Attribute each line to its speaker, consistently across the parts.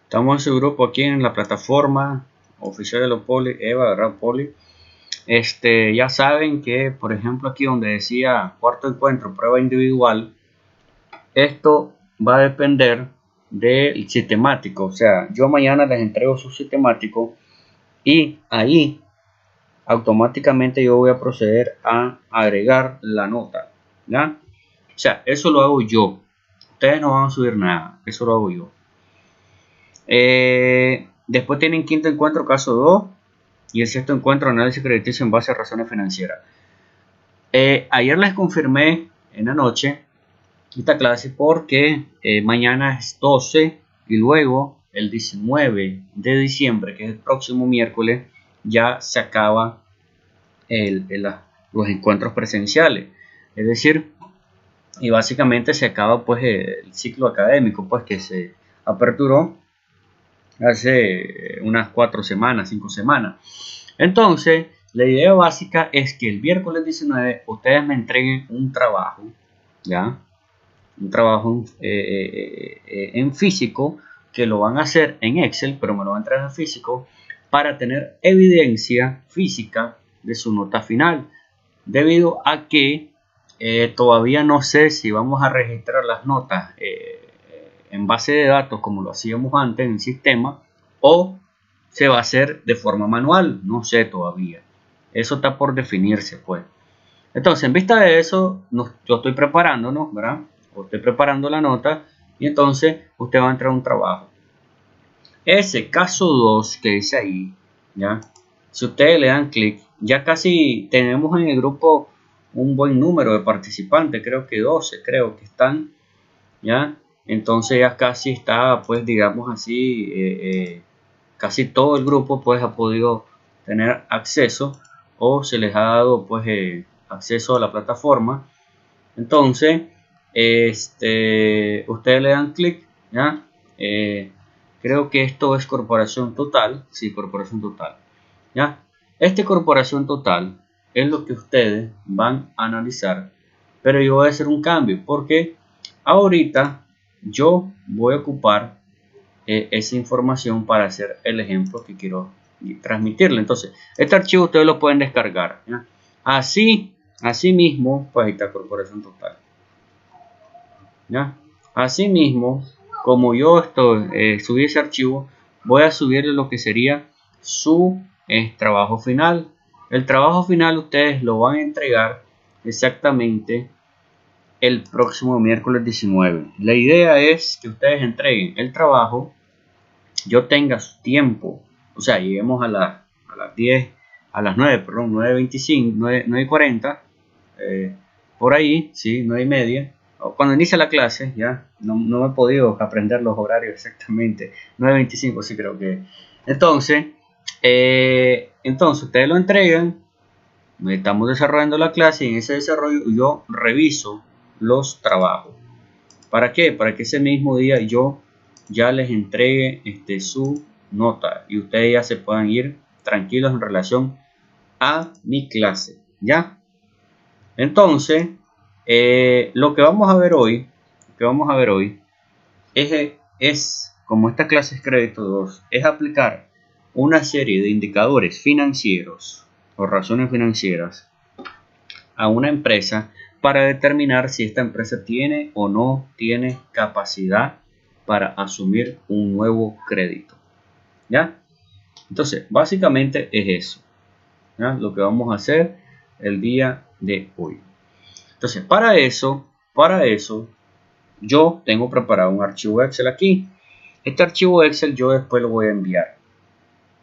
Speaker 1: Estamos en ese grupo aquí en la plataforma oficial de los Poli, Eva, ¿verdad? Poli. Ya saben que, por ejemplo, aquí donde decía cuarto encuentro, prueba individual, esto va a depender del sistemático. O sea, yo mañana les entrego su sistemático y ahí automáticamente yo voy a proceder a agregar la nota, ¿ya? O sea, eso lo hago yo. Ustedes no van a subir nada, eso lo hago yo. Después tienen quinto encuentro, caso 2, y el sexto encuentro, análisis crediticio en base a razones financieras. Ayer les confirmé en la noche esta clase porque mañana es 12 y luego el 19 de diciembre, que es el próximo miércoles, ya se acaba los encuentros presenciales. Es decir, y básicamente se acaba pues el ciclo académico pues que se aperturó hace unas 4 semanas, 5 semanas. Entonces, la idea básica es que el miércoles 19 ustedes me entreguen un trabajo, ¿ya? Un trabajo en físico, que lo van a hacer en Excel, pero me lo van a entregar en físico para tener evidencia física de su nota final, debido a que todavía no sé si vamos a registrar las notas en base de datos como lo hacíamos antes en el sistema, o se va a hacer de forma manual, no sé todavía. Eso está por definirse, pues. Entonces, en vista de eso, yo estoy preparándonos, ¿verdad? O estoy preparando la nota y entonces usted va a entrar a un trabajo. Ese caso 2 que dice ahí, ¿ya? Si ustedes le dan clic, ya casi tenemos en el grupo un buen número de participantes, creo que 12, creo que están, ¿ya? Entonces ya casi está, pues digamos así, casi todo el grupo pues ha podido tener acceso o se les ha dado pues acceso a la plataforma. Entonces ustedes le dan clic, ¿ya? Creo que esto es corporación total, sí, corporación total, ¿ya? Corporación total es lo que ustedes van a analizar, pero yo voy a hacer un cambio porque ahorita yo voy a ocupar esa información para hacer el ejemplo que quiero transmitirle. Entonces, este archivo ustedes lo pueden descargar, ¿ya? Así mismo, pues ahí está corporación total, ¿ya? Así mismo, como yo subí ese archivo, voy a subirle lo que sería su trabajo final. El trabajo final ustedes lo van a entregar exactamente el próximo miércoles 19. La idea es que ustedes entreguen el trabajo, yo tenga su tiempo, o sea, lleguemos a las 10, a las 9, perdón, 9:25, 9:40, por ahí, sí, 9:30. Cuando inicia la clase, ya, no he podido aprender los horarios exactamente, 9:25 sí creo que. Entonces ustedes lo entregan, estamos desarrollando la clase y en ese desarrollo yo reviso los trabajos. ¿Para qué? Para que ese mismo día yo ya les entregue su nota y ustedes ya se puedan ir tranquilos en relación a mi clase, ¿ya? Entonces, lo que vamos a ver hoy, es como esta clase es crédito 2, es aplicar una serie de indicadores financieros o razones financieras a una empresa para determinar si esta empresa tiene o no tiene capacidad para asumir un nuevo crédito, ¿ya? Entonces, básicamente es eso, ¿ya? Lo que vamos a hacer el día de hoy. Entonces, para eso, yo tengo preparado un archivo Excel aquí. Este archivo Excel yo después lo voy a enviar,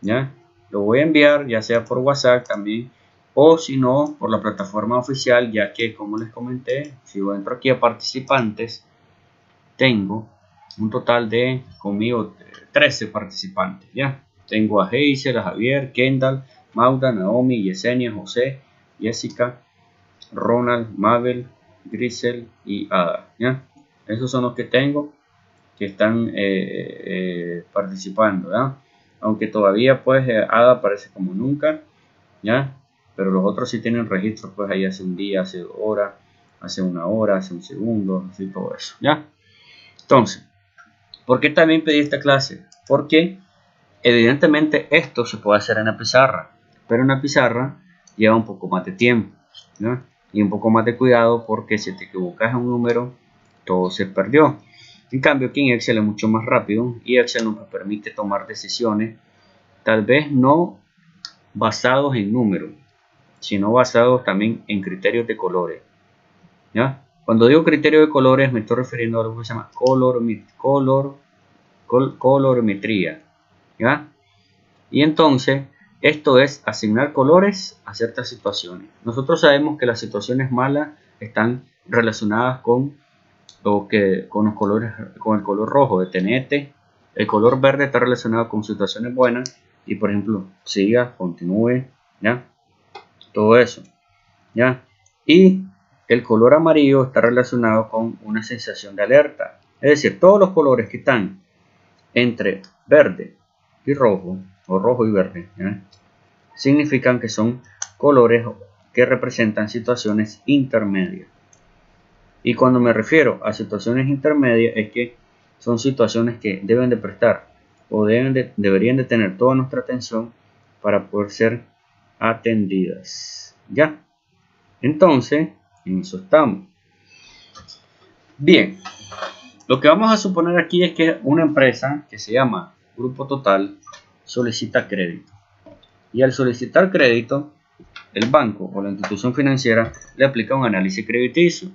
Speaker 1: ¿ya? Lo voy a enviar ya sea por WhatsApp también, o si no, por la plataforma oficial, ya que como les comenté, si yo entro aquí a participantes, tengo un total de conmigo 13 participantes, ¿ya? Tengo a Hazel, a Javier, Kendall, Mauda, Naomi, Yesenia, José, Jessica, Ronald, Mabel, Grisel y Ada, ¿ya? Esos son los que tengo que están participando, ¿ya? Aunque todavía pues Ada aparece como nunca, ¿ya? Pero los otros sí tienen registro pues ahí hace un día, hace 2 horas, hace 1 hora, hace 1 segundo, así todo eso, ¿ya? Entonces, ¿por qué también pedí esta clase? Porque evidentemente esto se puede hacer en la pizarra, pero en la pizarra lleva un poco más de tiempo, ¿no? Y un poco más de cuidado, porque si te equivocas en un número, todo se perdió. En cambio, aquí en Excel es mucho más rápido, y Excel nos permite tomar decisiones, tal vez no basados en números, sino basados también en criterios de colores, ¿ya? Cuando digo criterio de colores, me estoy refiriendo a algo que se llama colorimetría, ¿ya? Y entonces, esto es asignar colores a ciertas situaciones. Nosotros sabemos que las situaciones malas están relacionadas con los colores, con el color rojo, detenete. El color verde está relacionado con situaciones buenas, y por ejemplo, siga, continúe, ¿ya? Todo eso, ¿ya? Y el color amarillo está relacionado con una sensación de alerta. Es decir, todos los colores que están entre verde y rojo, o rojo y verde, ¿ya? Significan que son colores que representan situaciones intermedias. Y cuando me refiero a situaciones intermedias, es que son situaciones que deben de prestar o deberían de tener toda nuestra atención para poder ser atendidas, ¿ya? Entonces, en eso estamos. Bien, lo que vamos a suponer aquí es que una empresa que se llama Grupo Total solicita crédito. Y al solicitar crédito, el banco o la institución financiera le aplica un análisis crediticio.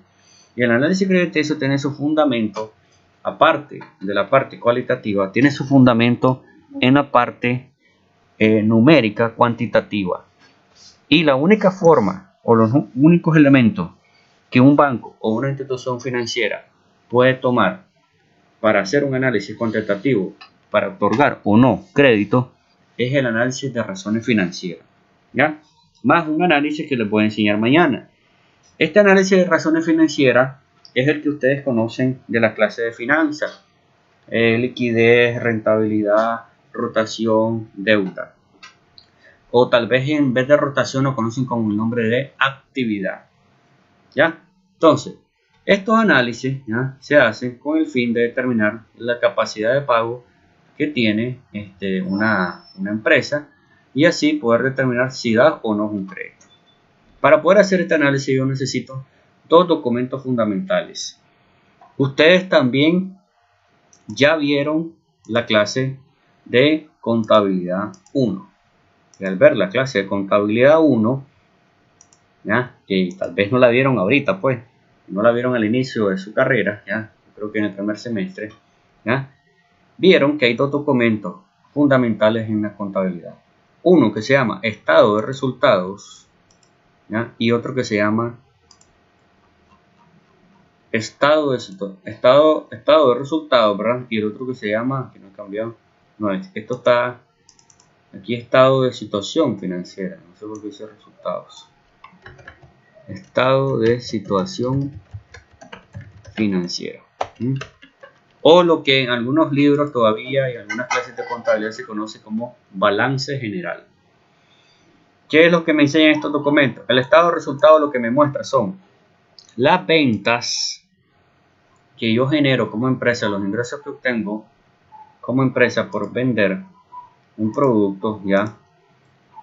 Speaker 1: Y el análisis crediticio tiene su fundamento, aparte de la parte cualitativa, tiene su fundamento en la parte numérica cuantitativa. Y la única forma o los únicos elementos que un banco o una institución financiera puede tomar para hacer un análisis cuantitativo para otorgar o no crédito es el análisis de razones financieras, ¿ya? Más un análisis que les voy a enseñar mañana. Este análisis de razones financieras es el que ustedes conocen de la clase de finanzas: liquidez, rentabilidad, rotación, deuda. O tal vez en vez de rotación lo conocen con el nombre de actividad, ¿ya? Entonces, estos análisis, ¿ya?, se hacen con el fin de determinar la capacidad de pago que tiene una empresa, y así poder determinar si da o no un crédito. Para poder hacer este análisis yo necesito dos documentos fundamentales. Ustedes también ya vieron la clase de contabilidad 1. Y al ver la clase de contabilidad 1, ¿ya?, que tal vez no la vieron ahorita, pues, no la vieron al inicio de su carrera, ¿ya?, creo que en el primer semestre, ¿ya?, vieron que hay dos documentos fundamentales en la contabilidad. Uno que se llama estado de resultados, ¿ya?, y otro que se llama estado de resultados, ¿verdad? Y el otro que se llama, que no he cambiado, no, esto está aquí, estado de situación financiera, no sé por qué dice resultados. Estado de situación financiera, o lo que en algunos libros todavía y en algunas clases de contabilidad se conoce como balance general. ¿Qué es lo que me enseñan estos documentos? El estado de resultados lo que me muestra son las ventas que yo genero como empresa, los ingresos que obtengo como empresa por vender un producto, ¿ya?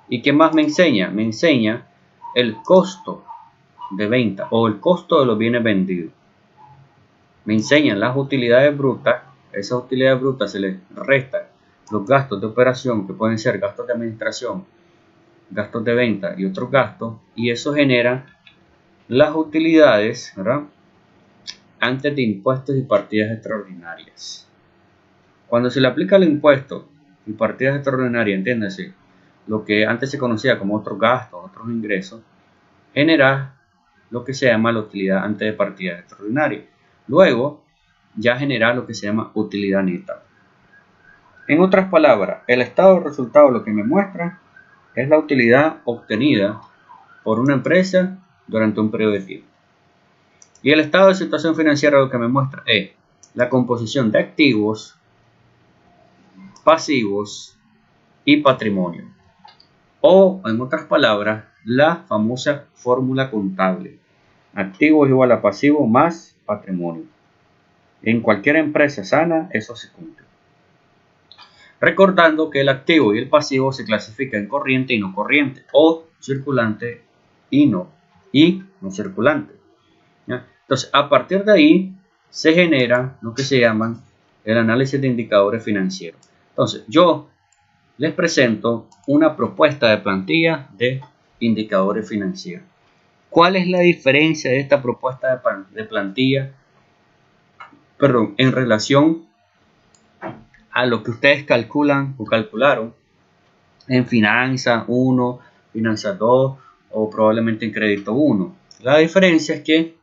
Speaker 1: ¿Y qué más me enseña? Me enseña el costo de venta o el costo de los bienes vendidos. Me enseñan las utilidades brutas. Esas utilidades brutas se les restan los gastos de operación, que pueden ser gastos de administración, gastos de venta y otros gastos, y eso genera las utilidades, ¿verdad?, antes de impuestos y partidas extraordinarias. Cuando se le aplica el impuesto y partidas extraordinarias, entiéndase, lo que antes se conocía como otros gastos, otros ingresos, genera lo que se llama la utilidad antes de partidas extraordinarias. Luego ya genera lo que se llama utilidad neta. En otras palabras, el estado de resultados lo que me muestra es la utilidad obtenida por una empresa durante un periodo de tiempo. Y el estado de situación financiera lo que me muestra es la composición de activos, pasivos y patrimonio. O, en otras palabras, la famosa fórmula contable: activos igual a pasivo más patrimonio. En cualquier empresa sana eso se cumple. Recordando que el activo y el pasivo se clasifican en corriente y no corriente, o circulante y no circulante. ¿Ya? Entonces, a partir de ahí se genera lo que se llaman el análisis de indicadores financieros. Entonces, yo les presento una propuesta de plantilla de indicadores financieros. ¿Cuál es la diferencia de esta propuesta de plantilla, en relación a lo que ustedes calculan o calcularon en Finanza 1, Finanza 2 o probablemente en Crédito 1? La diferencia es que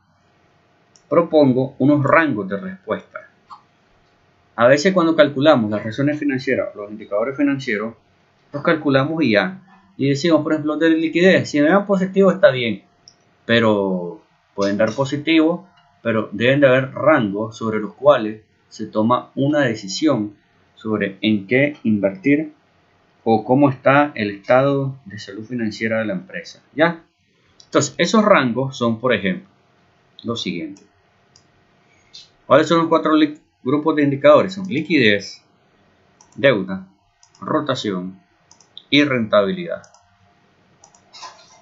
Speaker 1: propongo unos rangos de respuesta. A veces cuando calculamos las razones financieras, los indicadores financieros, los calculamos y ya. Y decimos, por ejemplo, de liquidez, si me dan positivo está bien, pero pueden dar positivo, pero deben de haber rangos sobre los cuales se toma una decisión sobre en qué invertir o cómo está el estado de salud financiera de la empresa. ¿Ya? Entonces, esos rangos son, por ejemplo, los siguientes. ¿Cuáles son los 4 grupos de indicadores? Son liquidez, deuda, rotación y rentabilidad.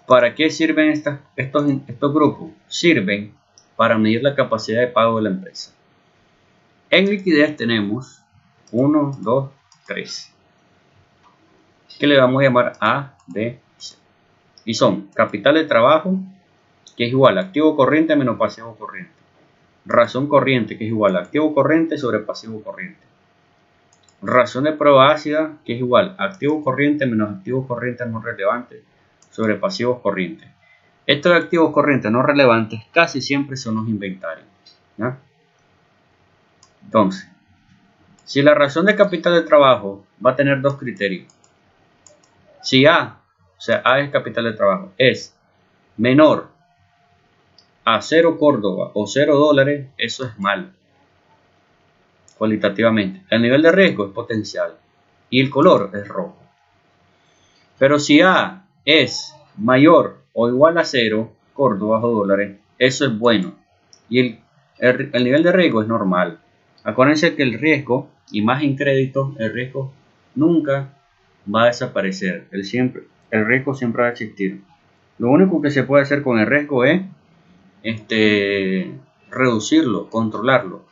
Speaker 1: ¿Para qué sirven estos grupos? Sirven para medir la capacidad de pago de la empresa. En liquidez tenemos 1, 2, 3, que le vamos a llamar A, B, C. Y son capital de trabajo, que es igual a activo corriente menos pasivo corriente. Razón corriente, que es igual a activo corriente sobre pasivo corriente. Razón de prueba ácida, que es igual a activo corriente menos activos corrientes no relevantes sobre pasivos corrientes. Estos activos corrientes no relevantes casi siempre son los inventarios. ¿Ya? Entonces, si la razón de capital de trabajo va a tener dos criterios. Si A, o sea, A es capital de trabajo, es menor a 0 Córdoba o 0 dólares, eso es malo. Cualitativamente. El nivel de riesgo es potencial y el color es rojo. Pero si A es mayor o igual a 0 Córdoba o dólares, eso es bueno. Y el nivel de riesgo es normal. Acuérdense que el riesgo, y más en crédito, el riesgo nunca va a desaparecer. El riesgo siempre va a existir. Lo único que se puede hacer con el riesgo es reducirlo, controlarlo.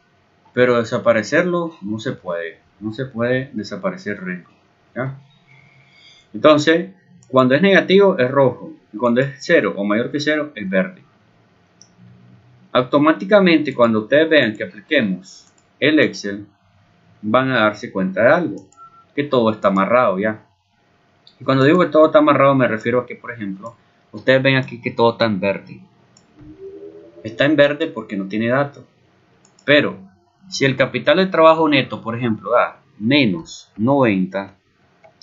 Speaker 1: Pero desaparecerlo no se puede. No se puede desaparecer el riesgo. ¿Ya? Entonces, cuando es negativo es rojo. Y cuando es 0 o mayor que 0 es verde. Automáticamente, cuando ustedes vean que apliquemos el Excel, van a darse cuenta de algo. Que todo está amarrado ya. Y cuando digo que todo está amarrado me refiero a que, por ejemplo, ustedes ven aquí que todo está en verde. Está en verde porque no tiene datos. Pero si el capital de trabajo neto, por ejemplo, da menos 90,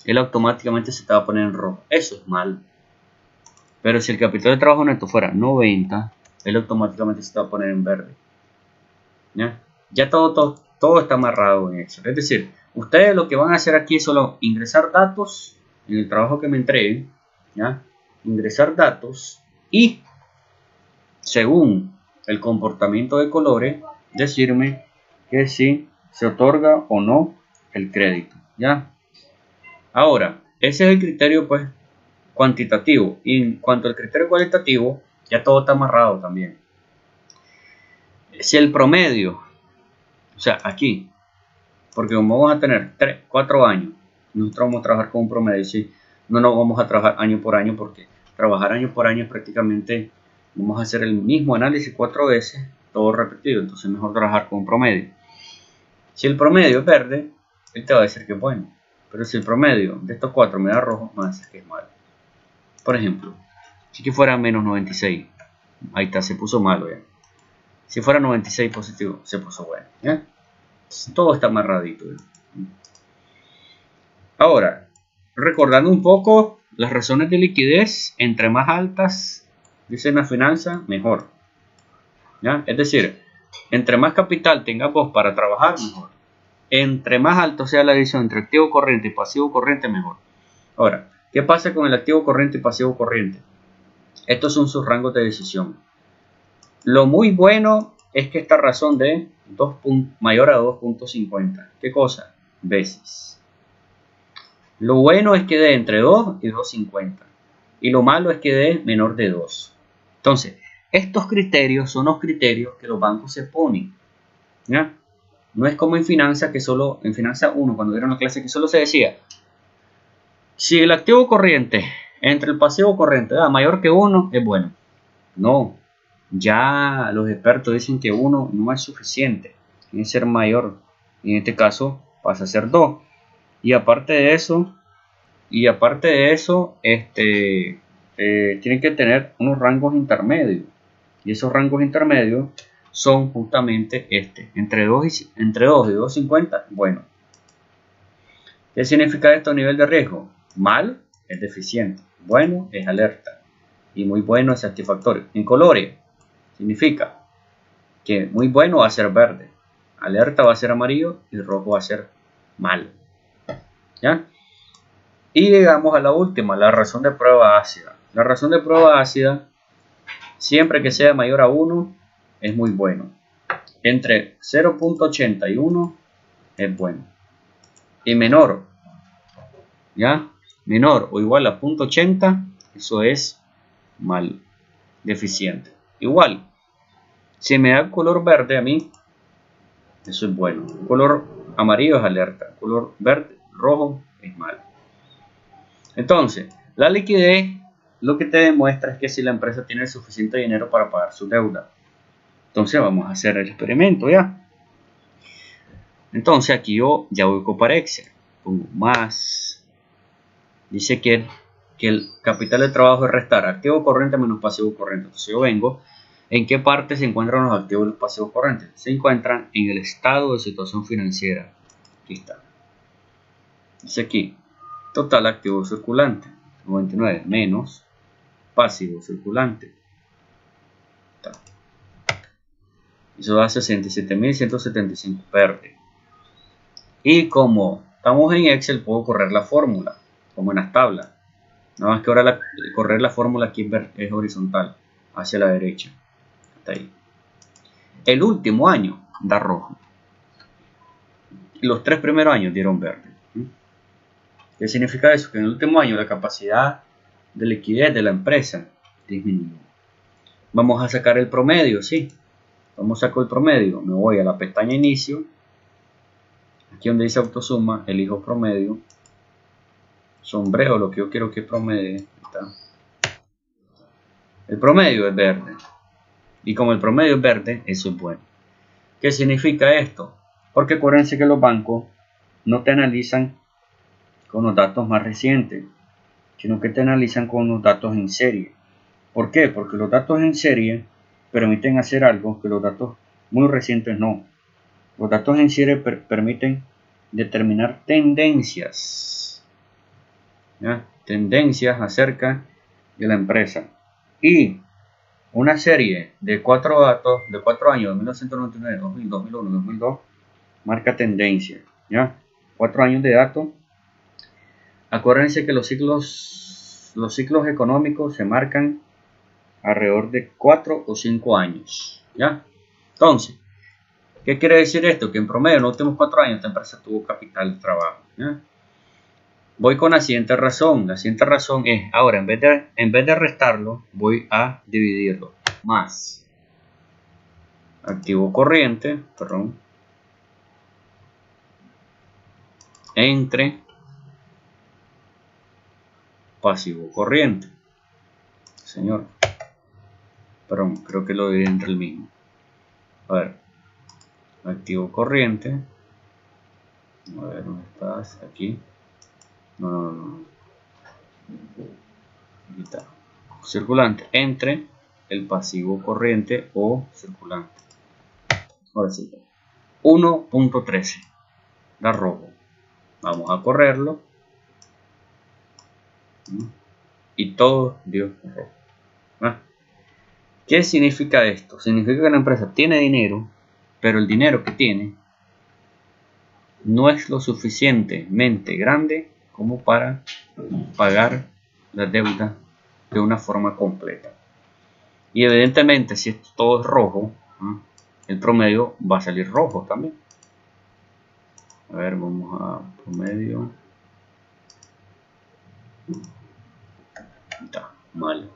Speaker 1: él automáticamente se te va a poner en rojo. Eso es mal. Pero si el capital de trabajo neto fuera 90, él automáticamente se te va a poner en verde. Ya todo está amarrado en Excel. Es decir, ustedes lo que van a hacer aquí es solo ingresar datos en el trabajo que me entreguen. ¿Ya? Ingresar datos y según el comportamiento de colores, decirme que si se otorga o no el crédito. ¿Ya? Ahora, ese es el criterio pues cuantitativo. Y en cuanto al criterio cualitativo, ya todo está amarrado también. Si el promedio, o sea, aquí, porque como vamos a tener 4 años, nosotros vamos a trabajar con un promedio, ¿sí? No vamos a trabajar año por año, porque trabajar año por año es prácticamente, vamos a hacer el mismo análisis 4 veces, todo repetido, entonces es mejor trabajar con un promedio. Si el promedio es verde, él te va a decir que es bueno, pero si el promedio de estos 4 me da rojo, me va a decir que es malo. Por ejemplo, si aquí fuera menos 96, ahí está, se puso malo ya. Si fuera 96 positivo, se puso bueno. ¿Ya? Todo está amarradito. ¿Ya? Ahora, recordando un poco las razones de liquidez, entre más altas, dice la finanza, mejor. ¿Ya? Es decir, entre más capital tengas vos para trabajar, mejor. Entre más alto sea la división entre activo corriente y pasivo corriente, mejor. Ahora, ¿qué pasa con el activo corriente y pasivo corriente? Estos son sus rangos de decisión. Lo muy bueno es que esta razón de mayor a 2.50. ¿Qué cosa? Veces. Lo bueno es que dé entre 2 y 2.50. Y lo malo es que dé menor de 2. Entonces, estos criterios son los criterios que los bancos se ponen. ¿Ya? No es como en finanzas, que solo, en finanzas 1, cuando dieron la clase, que solo se decía, si el activo corriente entre el pasivo corriente da mayor que 1, es bueno. No, ya los expertos dicen que 1 no es suficiente, tiene que ser mayor. Y en este caso pasa a ser 2. Y aparte de eso, tienen que tener unos rangos intermedios. Y esos rangos intermedios son justamente entre 2 y 2.50. Bueno, ¿qué significa esto a nivel de riesgo? Mal es deficiente, bueno es alerta y muy bueno es satisfactorio. En colores significa que muy bueno va a ser verde, alerta va a ser amarillo y rojo va a ser malo. ¿Ya? Y llegamos a la última, la razón de prueba ácida. La razón de prueba ácida, siempre que sea mayor a 1, es muy bueno. Entre 0.81 es bueno. Y menor, ¿ya? Menor o igual a 0.80, eso es mal, deficiente. Igual, si me da color verde a mí, eso es bueno. Color amarillo es alerta. Color verde, rojo es malo. Entonces, la liquidez lo que te demuestra es que si la empresa tiene suficiente dinero para pagar su deuda. Entonces vamos a hacer el experimento ya. Entonces aquí yo ya voy a ocupar Excel. Pongo más. Dice que el capital de trabajo es restar activo corriente menos pasivo corriente. Entonces yo vengo. ¿En qué parte se encuentran los activos y los pasivos corrientes? Se encuentran en el estado de situación financiera. Aquí está. Dice aquí. Total activo circulante. 99 menos pasivo circulante. Eso da 67.175 verde. Y como estamos en Excel, puedo correr la fórmula, como en las tablas. Nada más que ahora correr la fórmula aquí es horizontal, hacia la derecha. Hasta ahí. El último año da rojo. Los 3 primeros años dieron verde. ¿Qué significa eso? Que en el último año la capacidad de liquidez de la empresa disminuyó. Vamos a sacar el promedio, sí. Vamos a sacar el promedio. Me voy a la pestaña inicio. Aquí donde dice autosuma, elijo promedio. Sombreo lo que yo quiero que promedie. El promedio es verde. Y como el promedio es verde, eso es bueno. ¿Qué significa esto? Porque acuérdense que los bancos no te analizan con los datos más recientes, sino que te analizan con los datos en serie. ¿Por qué? Porque los datos en serie permiten hacer algo que los datos muy recientes no. Los datos en serie permiten determinar tendencias. ¿Ya? Tendencias acerca de la empresa. Y una serie de 4 datos de 4 años, de 1999, 2000, 2001, 2002, marca tendencia. ¿Ya? 4 años de datos. Acuérdense que los ciclos económicos se marcan alrededor de 4 o 5 años. ¿Ya? Entonces, ¿qué quiere decir esto? Que en promedio en los últimos 4 años esta empresa tuvo capital de trabajo. ¿Ya? Voy con la siguiente razón. La siguiente razón es, ahora en vez de restarlo, voy a dividirlo. Más activo corriente, entre pasivo corriente. Señor. Perdón, creo que lo dividí entre el mismo. A ver. Activo corriente. A ver, ¿dónde estás? Aquí. No. Aquí está. Circulante entre el pasivo corriente o circulante. Ahora sí. 1.13. Da rojo. Vamos a correrlo. Y todo dio rojo. ¿Qué significa esto? Significa que la empresa tiene dinero, pero el dinero que tiene no es lo suficientemente grande como para pagar la deuda de una forma completa. Y evidentemente, si esto todo es rojo, el promedio va a salir rojo también. A ver, vamos a promedio. Está mal.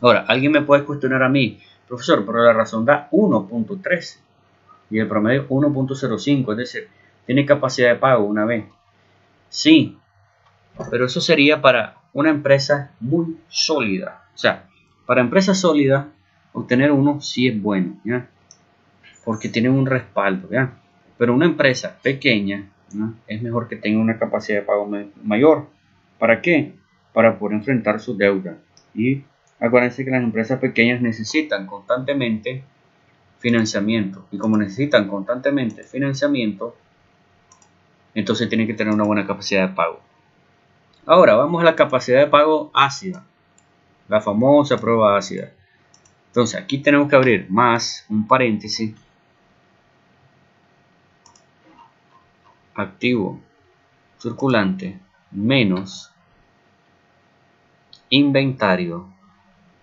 Speaker 1: Ahora, alguien me puede cuestionar a mí, profesor, pero la razón da 1.13 y el promedio 1.05, es decir, tiene capacidad de pago una vez. Sí, pero eso sería para una empresa muy sólida. O sea, para empresas sólidas, obtener uno sí es bueno, ¿ya? Porque tienen un respaldo, ¿ya? Pero una empresa pequeña, ¿no?, es mejor que tenga una capacidad de pago mayor. ¿Para qué? Para poder enfrentar su deuda. Y acuérdense que las empresas pequeñas necesitan constantemente financiamiento. Y como necesitan constantemente financiamiento, entonces tienen que tener una buena capacidad de pago. Ahora vamos a la capacidad de pago ácida, la famosa prueba ácida. Entonces aquí tenemos que abrir más un paréntesis, activo circulante menos inventario.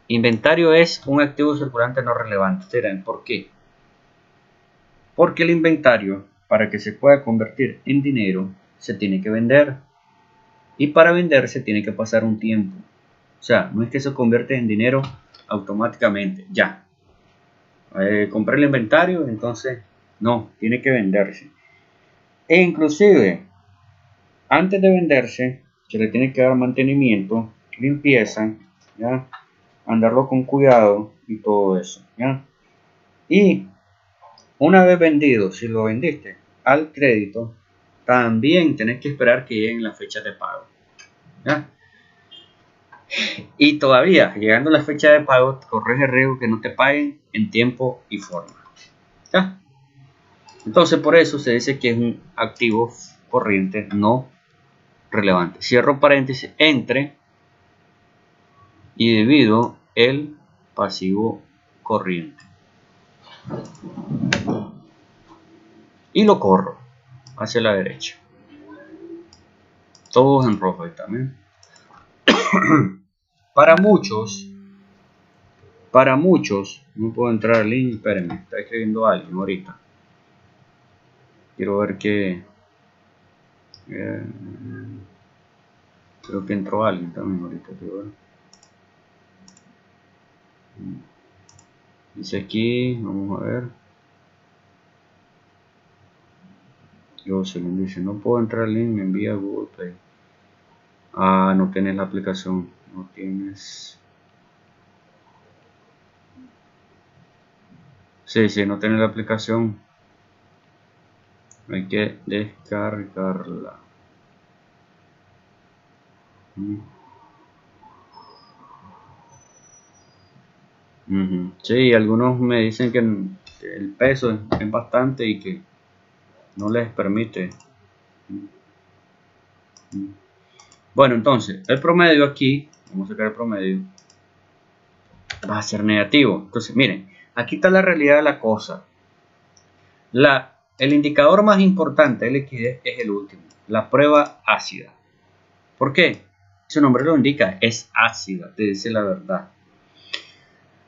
Speaker 1: Inventario es un activo circulante no relevante. ¿Serán por qué? Porque el inventario, para que se pueda convertir en dinero, se tiene que vender. Y para venderse tiene que pasar un tiempo. O sea, no es que se convierte en dinero automáticamente, ya. Compré el inventario, entonces no, tiene que venderse. E inclusive, antes de venderse, se le tiene que dar mantenimiento, limpieza, ¿ya?, andarlo con cuidado y todo eso, ¿ya? Y una vez vendido, si lo vendiste al crédito, también tenés que esperar que lleguen las fechas de pago, ¿ya? Y todavía, llegando a la fecha de pago, corres el riesgo que no te paguen en tiempo y forma, ¿ya? Entonces, por eso se dice que es un activo corriente no relevante. Cierro paréntesis entre y divido el pasivo corriente. Y lo corro hacia la derecha. Todos en rojo ahí también. Para muchos, no puedo entrar al link, espérenme, está escribiendo alguien ahorita. Quiero ver qué. Creo que entró alguien también ahorita, quiero ver. Dice aquí, vamos a ver. Jocelyn dice, no puedo entrar al link, me envía Google Play. Ah, no tienes la aplicación, no tienes. Sí, no tienes la aplicación. Hay que descargarla. Sí, algunos me dicen que el peso es bastante y que no les permite. Bueno, entonces, el promedio aquí, vamos a sacar el promedio, va a ser negativo. Entonces, miren, aquí está la realidad de la cosa. El indicador más importante de liquidez es el último, la prueba ácida. ¿Por qué? Su nombre lo indica, es ácida, te dice la verdad.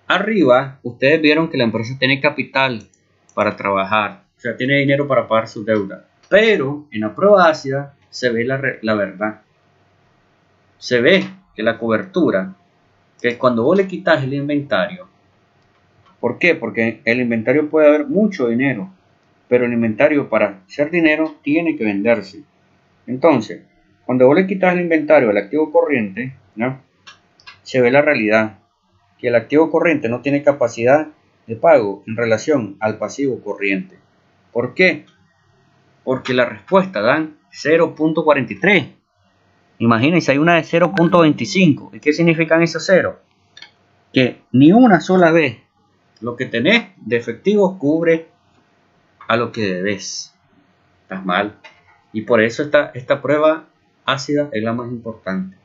Speaker 1: Arriba, ustedes vieron que la empresa tiene capital para trabajar, o sea, tiene dinero para pagar su deuda. Pero en la prueba ácida se ve la verdad. Se ve que la cobertura, que cuando vos le quitas el inventario, ¿por qué? Porque el inventario puede haber mucho dinero, pero el inventario para hacer dinero tiene que venderse. Entonces, cuando vos le quitas el inventario al activo corriente, ¿no?, se ve la realidad, que el activo corriente no tiene capacidad de pago en relación al pasivo corriente. ¿Por qué? Porque la respuesta dan 0.43. Imagínense, hay una de 0.25. ¿Y qué significan esos ceros? Que ni una sola vez lo que tenés de efectivo cubre a lo que debes. Estás mal. Y por eso esta prueba ácida es la más importante.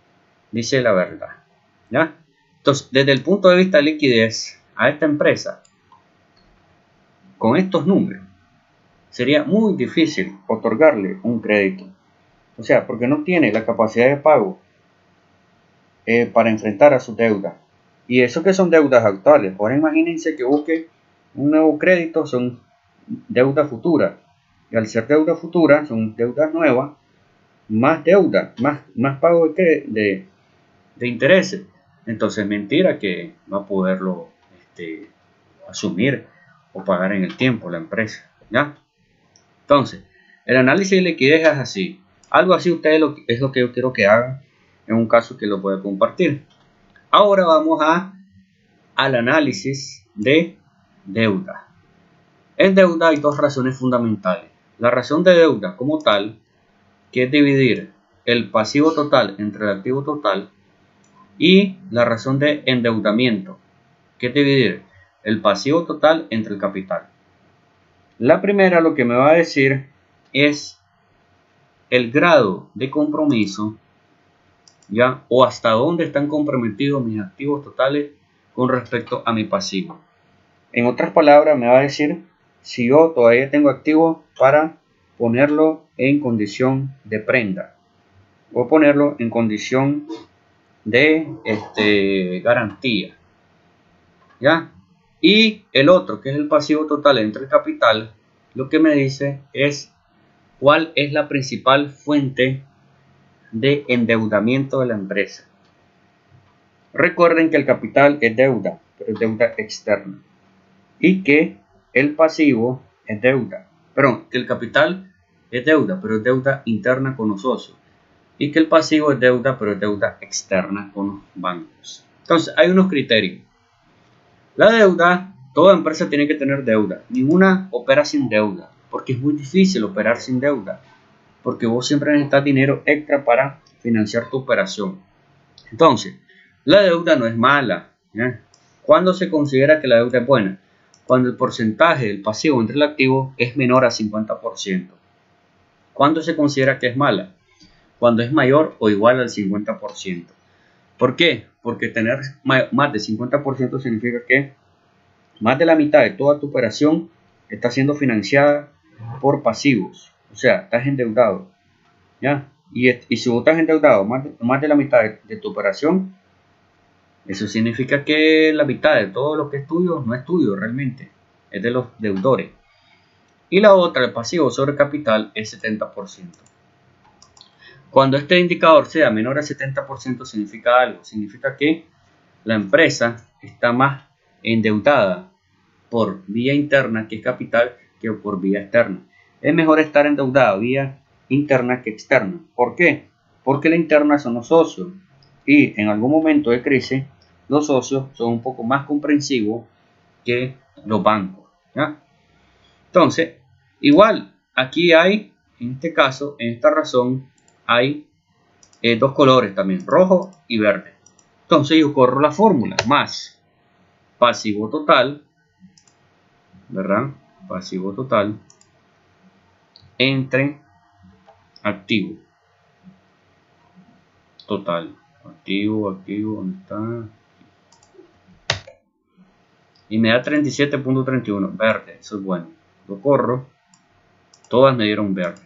Speaker 1: Dice la verdad, ¿ya? Entonces, desde el punto de vista de liquidez, a esta empresa, con estos números, sería muy difícil otorgarle un crédito. O sea, porque no tiene la capacidad de pago para enfrentar a su deuda. Y eso que son deudas actuales. Ahora imagínense que busque un nuevo crédito, son deudas futuras. Y al ser deuda futura, son deudas nuevas, más deuda, más pago de intereses. Entonces mentira que va a poderlo asumir o pagar en el tiempo la empresa, ¿ya? Entonces, el análisis de liquidez es así. Algo así ustedes es lo que yo quiero que hagan en un caso que lo pueda compartir. Ahora vamos al análisis de deuda. En deuda hay dos razones fundamentales. La razón de deuda como tal, que es dividir el pasivo total entre el activo total, y la razón de endeudamiento, que es dividir el pasivo total entre el capital. La primera lo que me va a decir es el grado de compromiso, ¿ya? O hasta dónde están comprometidos mis activos totales con respecto a mi pasivo. En otras palabras, me va a decir si yo todavía tengo activo para ponerlo en condición de prenda o ponerlo en condición de garantía, ¿ya? Y el otro, que es el pasivo total entre el capital, lo que me dice es cuál es la principal fuente de endeudamiento de la empresa. Recuerden que el capital es deuda, pero es deuda externa, y que el pasivo es deuda, perdón, que el capital es deuda, pero es deuda interna con los socios, y que el pasivo es deuda, pero es deuda externa con los bancos. Entonces hay unos criterios. La deuda, toda empresa tiene que tener deuda, ninguna opera sin deuda, porque es muy difícil operar sin deuda, porque vos siempre necesitas dinero extra para financiar tu operación. Entonces, la deuda no es mala, ¿ya? ¿Cuándo se considera que la deuda es buena? Cuando el porcentaje del pasivo entre el activo es menor a 50%. ¿Cuándo se considera que es mala? Cuando es mayor o igual al 50%. ¿Por qué? Porque tener más de 50% significa que más de la mitad de toda tu operación está siendo financiada por pasivos. O sea, estás endeudado, ¿ya? Y si vos estás endeudado más de la mitad de tu operación, eso significa que la mitad de todo lo que es tuyo no es tuyo realmente, es de los deudores. Y la otra, el pasivo sobre capital, es 70%. Cuando este indicador sea menor a 70% significa algo, significa que la empresa está más endeudada por vía interna, que es capital, que por vía externa. Es mejor estar endeudada vía interna que externa. ¿Por qué? Porque la interna son los socios, y en algún momento de crisis los socios son un poco más comprensivos que los bancos, ¿ya? Entonces, igual, aquí hay, en este caso, en esta razón, hay dos colores también, rojo y verde. Entonces yo corro la fórmula, más pasivo total, ¿verdad? Pasivo total entre activo total. Activo, ¿dónde está? Y me da 37.31, verde, eso es bueno. Lo corro, todas me dieron verde.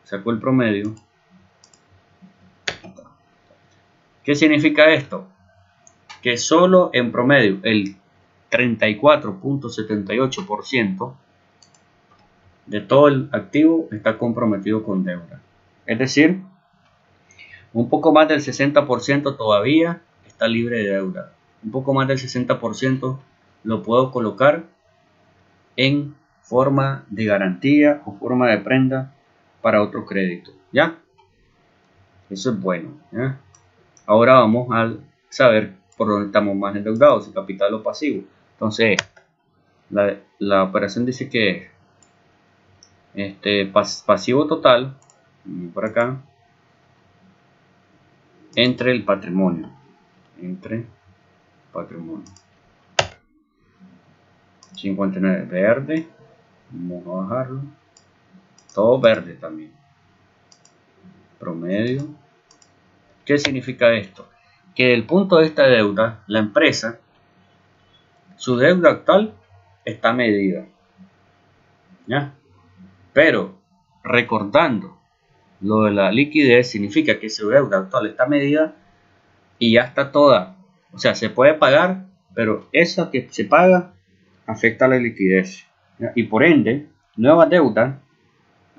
Speaker 1: Saco el promedio. ¿Qué significa esto? Que solo en promedio el 34.78% de todo el activo está comprometido con deuda. Es decir, un poco más del 60% todavía está libre de deuda. Un poco más del 60% lo puedo colocar en forma de garantía o forma de prenda para otro crédito, ¿ya? Eso es bueno, ¿ya? Ahora vamos a saber por dónde estamos más endeudados, si capital o pasivo. Entonces, la operación dice que pasivo total, por acá, entre el patrimonio, 59 verde, vamos a bajarlo, todo verde también, promedio. ¿Qué significa esto? Que desde el punto de vista de deuda, la empresa, su deuda actual está medida, ¿ya? Pero recordando lo de la liquidez, significa que su deuda actual está medida y ya está toda, o sea, se puede pagar, pero eso que se paga afecta a la liquidez, ¿ya? Y por ende, nuevas deudas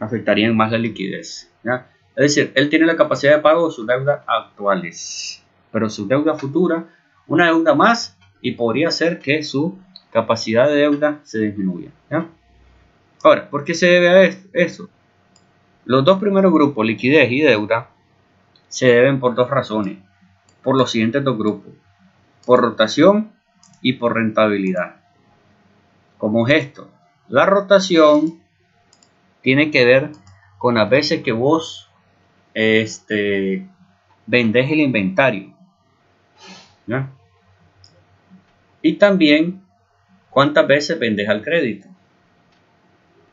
Speaker 1: afectarían más la liquidez, ¿ya? Es decir, él tiene la capacidad de pago de sus deudas actuales, pero su deuda futura, una deuda más, y podría ser que su capacidad de deuda se disminuya, ¿ya? Ahora, ¿por qué se debe a eso? Los dos primeros grupos, liquidez y deuda, se deben por dos razones, por los siguientes dos grupos, por rotación y por rentabilidad. ¿Cómo es esto? La rotación tiene que ver con las veces que vos vendés el inventario, ¿ya? Y también cuántas veces vendes al crédito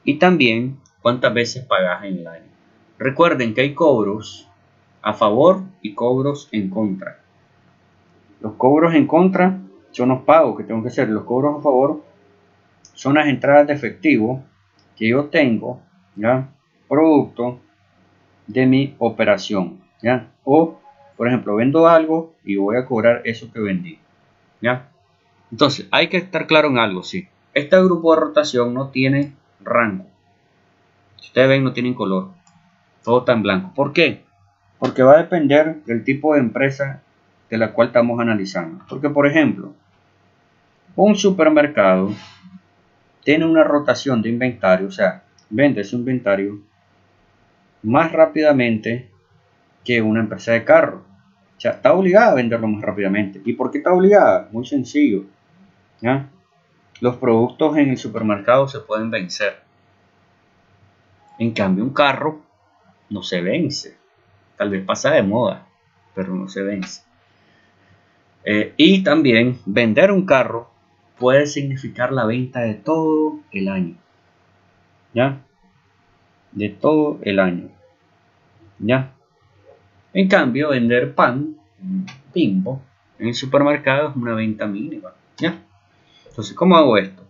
Speaker 1: y también cuántas veces pagas en el año. Recuerden que hay cobros a favor y cobros en contra. Los cobros en contra son los pagos que tengo que hacer. Los cobros a favor son las entradas de efectivo que yo tengo, ¿ya? Producto de mi operación, ¿ya? O, por ejemplo, vendo algo y voy a cobrar eso que vendí, ¿ya? Entonces, hay que estar claro en algo, sí. Este grupo de rotación no tiene rango. Si ustedes ven, no tienen color. Todo está en blanco. ¿Por qué? Porque va a depender del tipo de empresa de la cual estamos analizando. Porque, por ejemplo, un supermercado tiene una rotación de inventario, o sea, vende su inventario más rápidamente que una empresa de carro. O sea, está obligada a venderlo más rápidamente. ¿Y por qué está obligada? Muy sencillo, ¿ya? Los productos en el supermercado se pueden vencer. En cambio, un carro no se vence. Tal vez pasa de moda, pero no se vence. Y también vender un carro puede significar la venta de todo el año, ¿ya? De todo el año, ¿ya? En cambio, vender pan, Bimbo, en el supermercado es una venta mínima, ¿ya? Entonces, ¿cómo hago esto?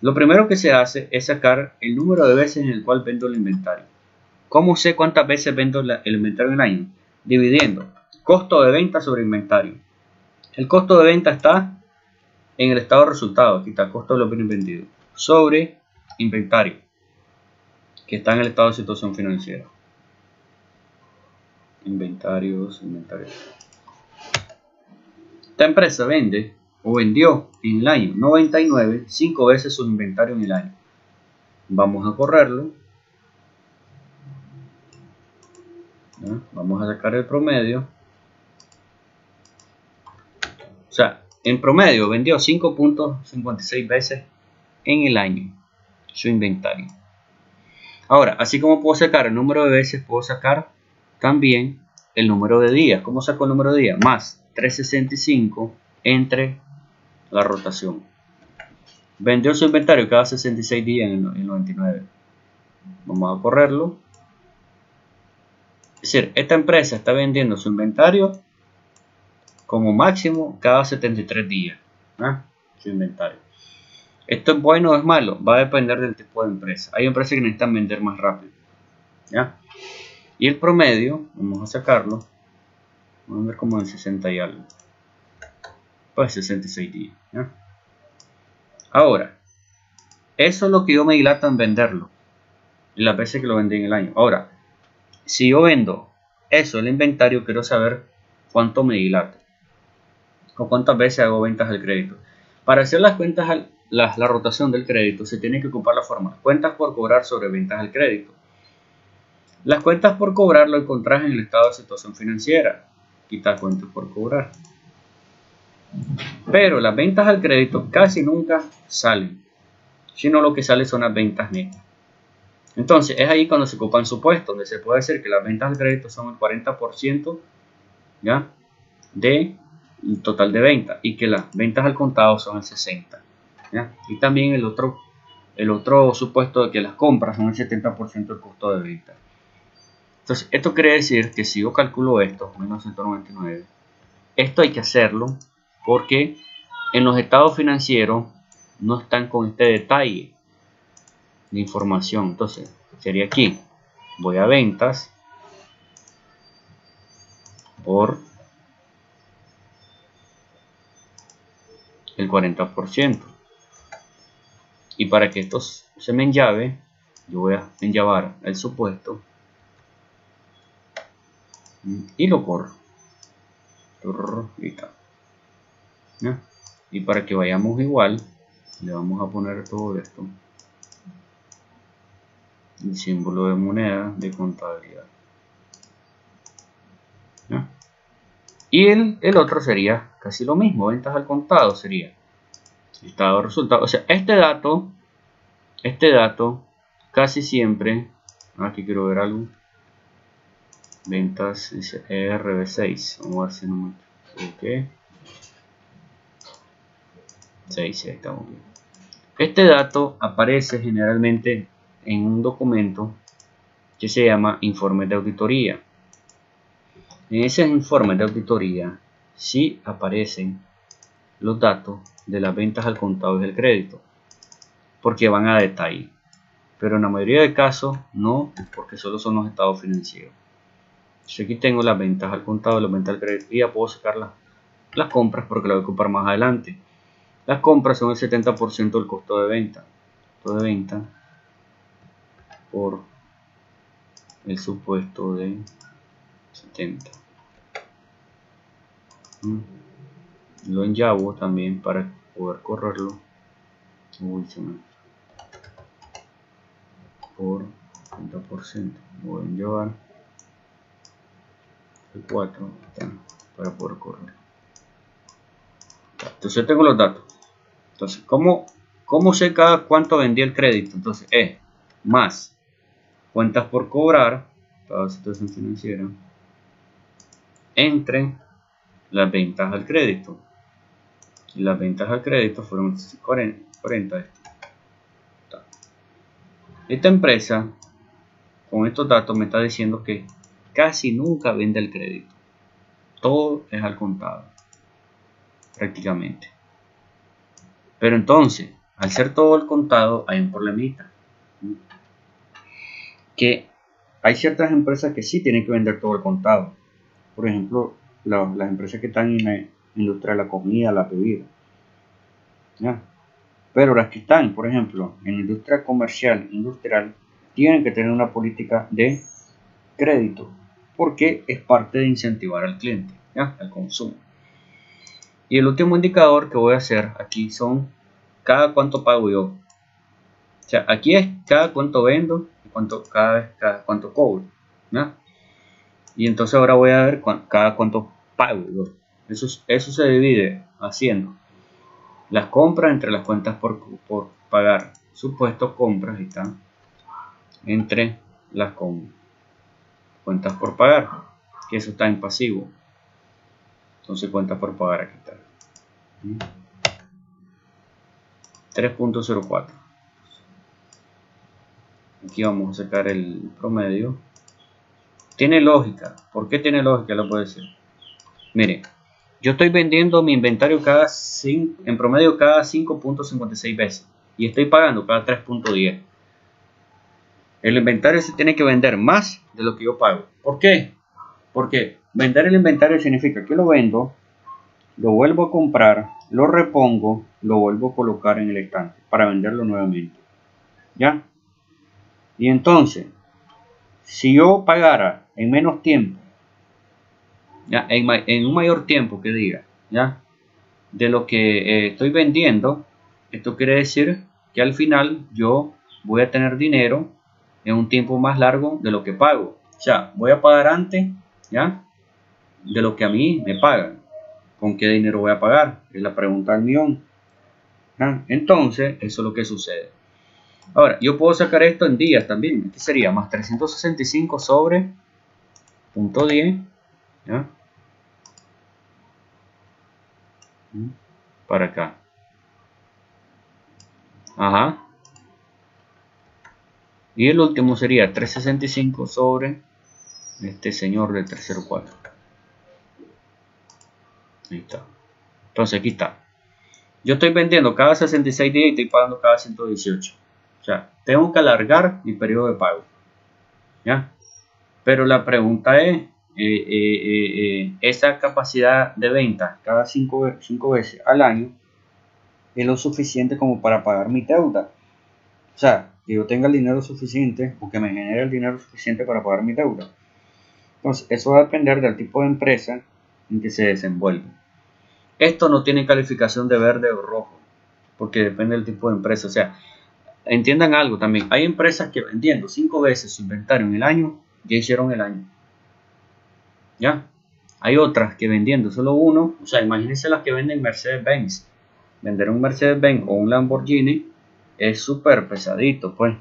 Speaker 1: Lo primero que se hace es sacar el número de veces en el cual vendo el inventario. ¿Cómo sé cuántas veces vendo el inventario en el año? Dividiendo costo de venta sobre inventario. El costo de venta está en el estado de resultados, aquí está costo de los bienes vendidos, sobre inventario, que está en el estado de situación financiera. Inventarios. Esta empresa vende o vendió en el año 99 5 veces su inventario en el año. Vamos a correrlo. ¿Ya? Vamos a sacar el promedio. O sea, en promedio vendió 5.56 veces en el año su inventario. Ahora, así como puedo sacar el número de veces, puedo sacar también el número de días. ¿Cómo saco el número de días? Más 365 entre la rotación. Vendió su inventario cada 66 días en el 99. Vamos a correrlo. Es decir, esta empresa está vendiendo su inventario como máximo cada 73 días. Su inventario. ¿Esto es bueno o es malo? Va a depender del tipo de empresa. Hay empresas que necesitan vender más rápido, ¿ya? Y el promedio, vamos a sacarlo. Vamos a ver como en 60 y algo. Pues 66 días, ¿ya? Ahora, eso es lo que yo me dilato en venderlo. Y las veces que lo vendí en el año. Ahora, si yo vendo eso, el inventario, quiero saber cuánto me dilato. O cuántas veces hago ventas al crédito. Para hacer las cuentas, la rotación del crédito, se tiene que ocupar la forma cuentas por cobrar sobre ventas al crédito. Las cuentas por cobrar lo encontrás en el estado de situación financiera. Quita cuentas por cobrar. Pero las ventas al crédito casi nunca salen, sino lo que sale son las ventas netas. Entonces es ahí cuando se ocupan supuestos, donde se puede decir que las ventas al crédito son el 40%, ¿ya?, del total de ventas, y que las ventas al contado son el 60%, ¿ya? Y también el otro supuesto de que las compras son el 70% del costo de venta. Entonces esto quiere decir que si yo calculo esto, 1999, esto hay que hacerlo porque en los estados financieros no están con este detalle de información. Entonces sería aquí, voy a ventas por el 40%, y para que esto se me enllave, yo voy a enllavar el supuesto y lo corro. ¿Ya? Y para que vayamos igual, le vamos a poner todo esto, el símbolo de moneda de contabilidad. ¿Ya? Y el otro sería casi lo mismo, ventas al contado sería estado de resultados. O sea, este dato casi siempre, aquí quiero ver algo, ventas, dice ERB6, vamos a ver si no me equivoqué. 6, ahí estamos bien. Este dato aparece generalmente en un documento que se llama informe de auditoría. En ese informe de auditoría sí aparecen los datos de las ventas al contado y el crédito, porque van a detalle, pero en la mayoría de casos no, porque solo son los estados financieros. Yo aquí tengo las ventas al contado, las ventas al crédito, y ya puedo sacar las compras porque las voy a ocupar más adelante. Las compras son el 70% del costo de venta. Costo de venta por el supuesto de 70. Lo enllavo también para poder correrlo. Por 30%. Voy a enllavar el 4 para poder correr. Entonces tengo los datos. Entonces, ¿cómo sé cada cuánto vendí el crédito? Entonces, más cuentas por cobrar, toda situación financiera, entre las ventas al crédito. Y las ventas al crédito fueron 40. Esta empresa, con estos datos, me está diciendo que casi nunca vende el crédito. Todo es al contado, prácticamente. Pero entonces, al ser todo al contado, hay un problemita. Que hay ciertas empresas que sí tienen que vender todo al contado. Por ejemplo, las empresas que están en la industria de la comida, la bebida. ¿Ya? Pero las que están, por ejemplo, en la industria comercial, industrial, tienen que tener una política de crédito, porque es parte de incentivar al cliente, ¿ya? Al consumo. Y el último indicador que voy a hacer aquí son cada cuánto pago yo. O sea, aquí es cada cuánto vendo y cada cuánto cobro, ¿ya? Y entonces ahora voy a ver cada cuánto pago yo. Eso se divide haciendo las compras entre las cuentas por pagar. Supuesto compras están entre las cuentas por pagar, que eso está en pasivo. Entonces cuentas por pagar aquí está 3.04. Aquí vamos a sacar el promedio. Tiene lógica. ¿Por qué tiene lógica? Lo puedo decir. Mire, yo estoy vendiendo mi inventario en promedio cada 5.56 veces y estoy pagando cada 3.10. El inventario se tiene que vender más de lo que yo pago. ¿Por qué? Porque vender el inventario significa que lo vendo, lo vuelvo a comprar, lo repongo, lo vuelvo a colocar en el estante para venderlo nuevamente. ¿Ya? Y entonces, si yo pagara en menos tiempo, ¿ya? En un mayor tiempo que diga, ¿ya? De lo que estoy vendiendo, esto quiere decir que al final yo voy a tener dinero en un tiempo más largo de lo que pago. O sea, voy a pagar antes, ¿ya? De lo que a mí me pagan. ¿Con qué dinero voy a pagar? Es la pregunta del millón. ¿Ya? Entonces, eso es lo que sucede. Ahora, yo puedo sacar esto en días también. Este sería más 365 sobre .10, ¿ya? Para acá. Ajá. Y el último sería 365 sobre este señor del 304. Ahí está. Entonces aquí está. Yo estoy vendiendo cada 66 días y estoy pagando cada 118. O sea, tengo que alargar mi periodo de pago. ¿Ya? Pero la pregunta es, esa capacidad de venta cada 5 veces al año es lo suficiente como para pagar mi deuda. O sea, que yo tenga el dinero suficiente o que me genere el dinero suficiente para pagar mi deuda. Entonces, eso va a depender del tipo de empresa en que se desenvuelve. Esto no tiene calificación de verde o rojo, porque depende del tipo de empresa. O sea, entiendan algo también. Hay empresas que vendiendo 5 veces su inventario en el año, ya hicieron el año. ¿Ya? Hay otras que vendiendo solo uno, o sea, imagínense las que venden Mercedes-Benz. Vender un Mercedes-Benz o un Lamborghini es súper pesadito, pues.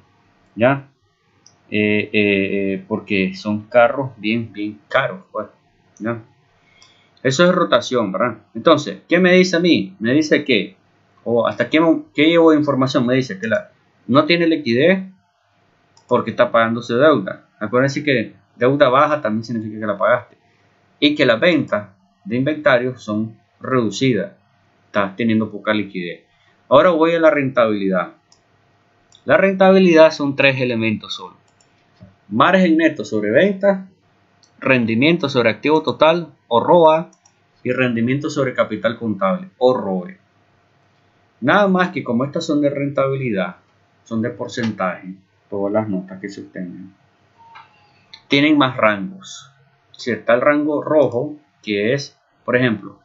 Speaker 1: ¿Ya? Porque son carros bien caros, pues. ¿Ya? Eso es rotación, ¿verdad? Entonces, ¿qué me dice a mí? Me dice que, o hasta qué llevo de información, me dice que no tiene liquidez porque está pagándose deuda. Acuérdense que deuda baja también significa que la pagaste. Y que las ventas de inventario son reducidas. Estás teniendo poca liquidez. Ahora voy a la rentabilidad. La rentabilidad son 3 elementos solo. Margen neto sobre ventas, rendimiento sobre activo total o ROA y rendimiento sobre capital contable o ROE. Nada más que como estas son de rentabilidad, son de porcentaje, todas las notas que se obtengan, tienen más rangos. Si está el rango rojo, que es, por ejemplo,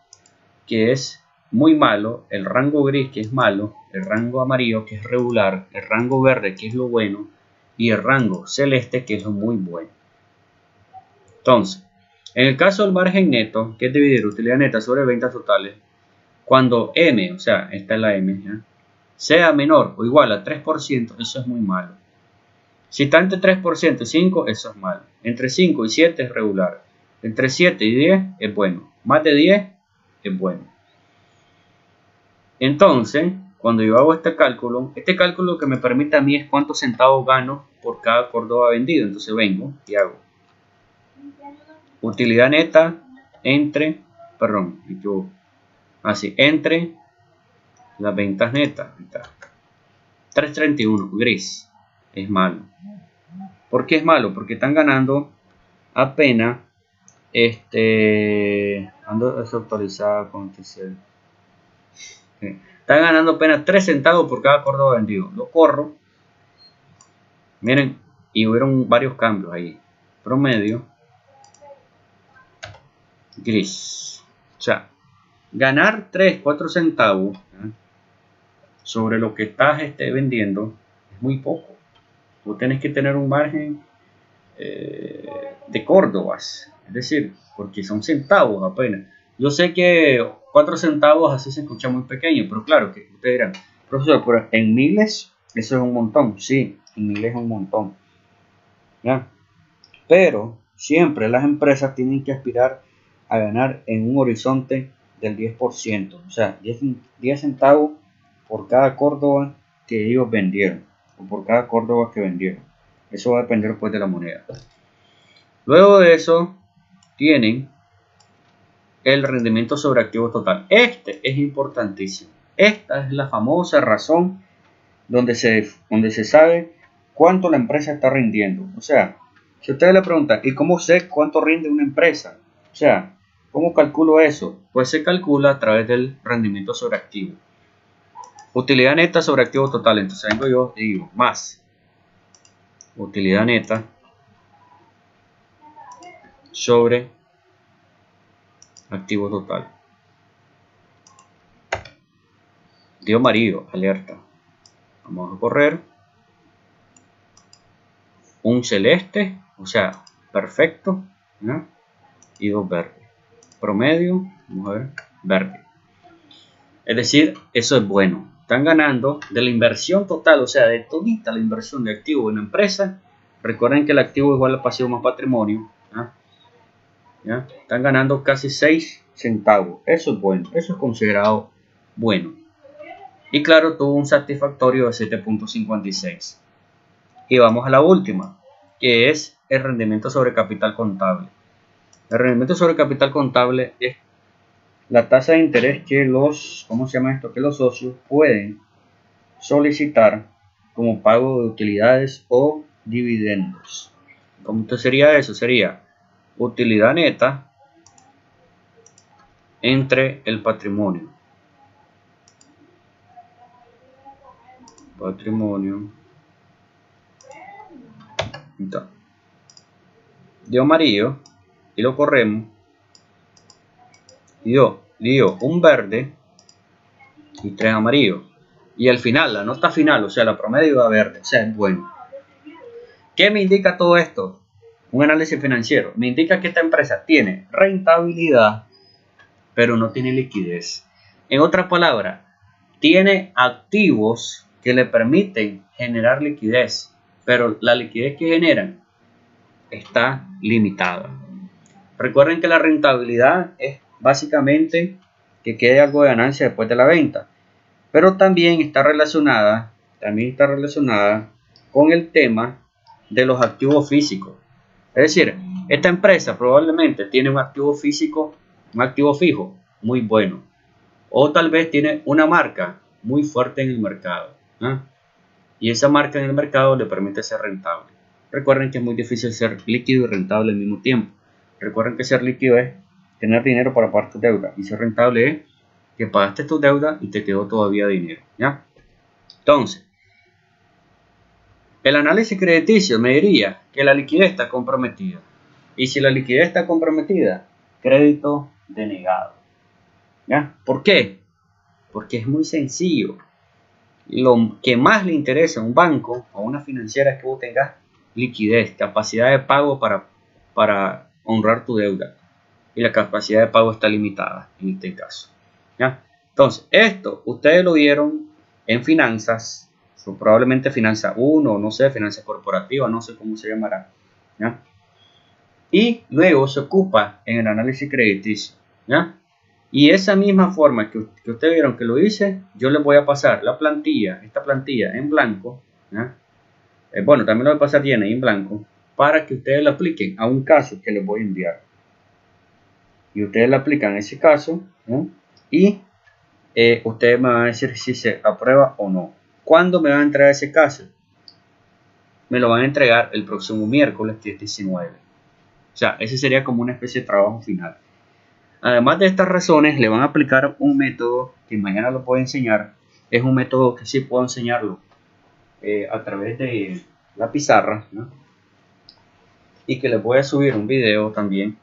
Speaker 1: que es muy malo, el rango gris, que es malo, el rango amarillo, que es regular, el rango verde, que es lo bueno, y el rango celeste, que es lo muy bueno. Entonces, en el caso del margen neto, que es dividir utilidad neta sobre ventas totales, cuando M, o sea, esta es la M, ¿ya?, sea menor o igual a 3%, eso es muy malo. Si está entre 3% y 5%, eso es malo. Entre 5 y 7 es regular. Entre 7 y 10 es bueno. Más de 10 es bueno. Entonces, cuando yo hago este cálculo lo que me permite a mí es cuántos centavos gano por cada Córdoba vendido. Entonces vengo y hago utilidad neta entre, perdón, entre las ventas netas. 331, gris, es malo. ¿Por qué es malo? Porque están ganando apenas, ando desactualizada con TCL. Están ganando apenas 3 centavos por cada Córdoba vendido. Lo corro. Miren, y hubieron varios cambios ahí. Promedio. Gris. O sea, ganar 3, 4 centavos, ¿eh?, sobre lo que estás vendiendo es muy poco. Tú tienes que tener un margen de Córdobas. Es decir, porque son centavos apenas. Yo sé que 4 centavos así se escucha muy pequeño, pero claro que ustedes dirán, profesor, pero en miles eso es un montón. Sí, en miles es un montón. ¿Ya? Pero siempre las empresas tienen que aspirar a ganar en un horizonte del 10%. O sea, 10 centavos por cada Córdoba que ellos vendieron. O por cada Córdoba que vendieron. Eso va a depender pues de la moneda. Luego de eso tienen el rendimiento sobre activo total. Este es importantísimo. Esta es la famosa razón donde se sabe cuánto la empresa está rindiendo. O sea, si usted le pregunta, ¿y cómo sé cuánto rinde una empresa? O sea, ¿cómo calculo eso? Pues se calcula a través del rendimiento sobre activo. Utilidad neta sobre activo total. Entonces vengo yo y digo, más utilidad neta sobre activo total. Dio amarillo, alerta. Vamos a correr. Un celeste, o sea, perfecto, ¿no?, y 2 verdes. Promedio, vamos a ver, verde. Es decir, eso es bueno. Están ganando de la inversión total, o sea, de todita la inversión de activo en la empresa. Recuerden que el activo igual al pasivo más patrimonio. ¿Ya? Están ganando casi 6 centavos. Eso es bueno, eso es considerado bueno. Y claro, tuvo un satisfactorio de 7.56. Y vamos a la última, que es el rendimiento sobre capital contable. El rendimiento sobre capital contable es la tasa de interés que los socios pueden solicitar como pago de utilidades o dividendos. ¿Cómo sería eso? Sería utilidad neta entre el patrimonio. De amarillo, y lo corremos, y dio un verde y 3 amarillos. Y al final, la nota final, o sea, la promedio da verde, o sea, es bueno. ¿Qué me indica todo esto? Un análisis financiero. Me indica que esta empresa tiene rentabilidad, pero no tiene liquidez. En otras palabras, tiene activos que le permiten generar liquidez, pero la liquidez que generan está limitada. Recuerden que la rentabilidad es básicamente que quede algo de ganancia después de la venta, pero también está relacionada con el tema de los activos físicos. Es decir, esta empresa probablemente tiene un activo físico, un activo fijo muy bueno, o tal vez tiene una marca muy fuerte en el mercado, ¿eh? Y esa marca en el mercado le permite ser rentable. Recuerden que es muy difícil ser líquido y rentable al mismo tiempo. Recuerden que ser líquido es tener dinero para pagar tu deuda, y ser rentable es que pagaste tu deuda y te quedó todavía dinero, ¿ya? Entonces, el análisis crediticio me diría que la liquidez está comprometida. Y si la liquidez está comprometida, crédito denegado, ¿ya? ¿Por qué? Porque es muy sencillo. Lo que más le interesa a un banco o a una financiera es que vos tengas liquidez, capacidad de pago para honrar tu deuda. Y la capacidad de pago está limitada en este caso, ¿ya? Entonces, esto ustedes lo vieron en finanzas, probablemente finanza 1, no sé, finanzas corporativas, no sé cómo se llamará, ¿ya? Y luego se ocupa en el análisis crediticio, ¿ya? Y esa misma forma que ustedes vieron que lo hice, yo les voy a pasar la plantilla, esta plantilla en blanco, ¿ya? Bueno, también lo voy a pasar llena y en blanco, para que ustedes la apliquen a un caso que les voy a enviar. Y ustedes la aplican a ese caso, ¿no? Y ustedes me van a decir si se aprueba o no. ¿Cuándo me van a entregar ese caso? Me lo van a entregar el próximo miércoles, que es 19. O sea, ese sería como una especie de trabajo final. Además de estas razones, le van a aplicar un método que mañana lo puedo enseñar. Es un método que sí puedo enseñarlo a través de la pizarra, ¿no? Y que les voy a subir un video también,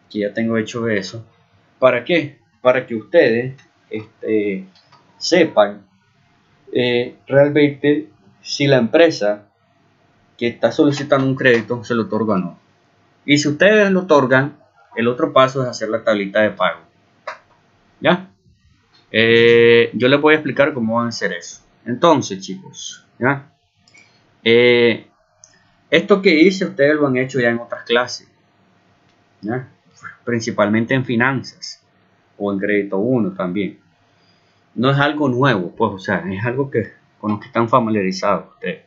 Speaker 1: que ya tengo hecho de eso. ¿Para qué? Para que ustedes sepan realmente si la empresa que está solicitando un crédito se lo otorga o no. Y si ustedes lo otorgan, el otro paso es hacer la tablita de pago, ¿ya? Yo les voy a explicar cómo van a hacer eso. Entonces, chicos, ¿ya? Esto que hice ustedes lo han hecho ya en otras clases, ¿ya? Principalmente en finanzas o en crédito 1 también. No es algo nuevo, pues, o sea, es algo que con lo que están familiarizados ustedes.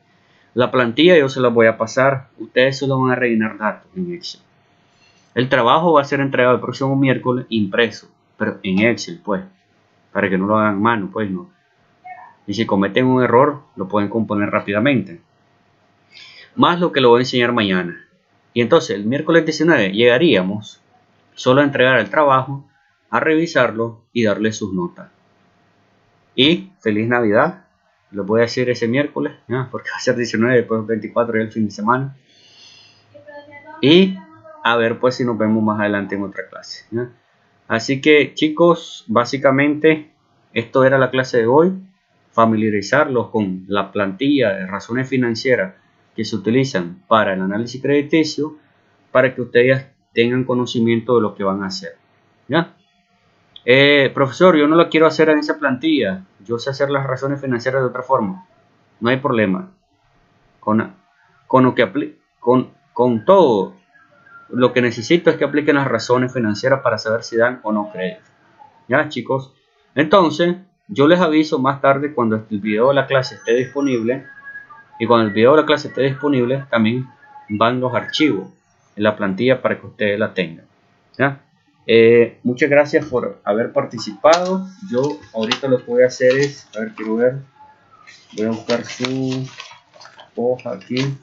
Speaker 1: La plantilla yo se la voy a pasar, ustedes solo van a rellenar datos en Excel. El trabajo va a ser entregado el próximo miércoles impreso, pero en Excel, pues, para que no lo hagan a mano, pues, no. Y si cometen un error, lo pueden componer rápidamente. Más lo que lo voy a enseñar mañana. Y entonces, el miércoles 19 llegaríamos solo a entregar el trabajo, a revisarlo y darle sus notas. Y feliz Navidad. Lo voy a decir ese miércoles, ¿no? Porque va a ser 19, después 24 y el fin de semana. Y a ver pues si nos vemos más adelante en otra clase, ¿no? Así que chicos, básicamente esto era la clase de hoy. Familiarizarlos con la plantilla de razones financieras que se utilizan para el análisis crediticio, para que ustedes tengan conocimiento de lo que van a hacer, ¿ya? Profesor, yo no lo quiero hacer en esa plantilla, yo sé hacer las razones financieras de otra forma. No hay problema. Con todo lo que necesito es que apliquen las razones financieras para saber si dan o no crédito. Ya, chicos. Entonces, yo les aviso más tarde cuando el video de la clase esté disponible. Y cuando el video de la clase esté disponible, también van los archivos en la plantilla para que ustedes la tengan. ¿Ya? Muchas gracias por haber participado. Yo ahorita lo que voy a hacer es, a ver, quiero ver, voy a buscar su hoja aquí.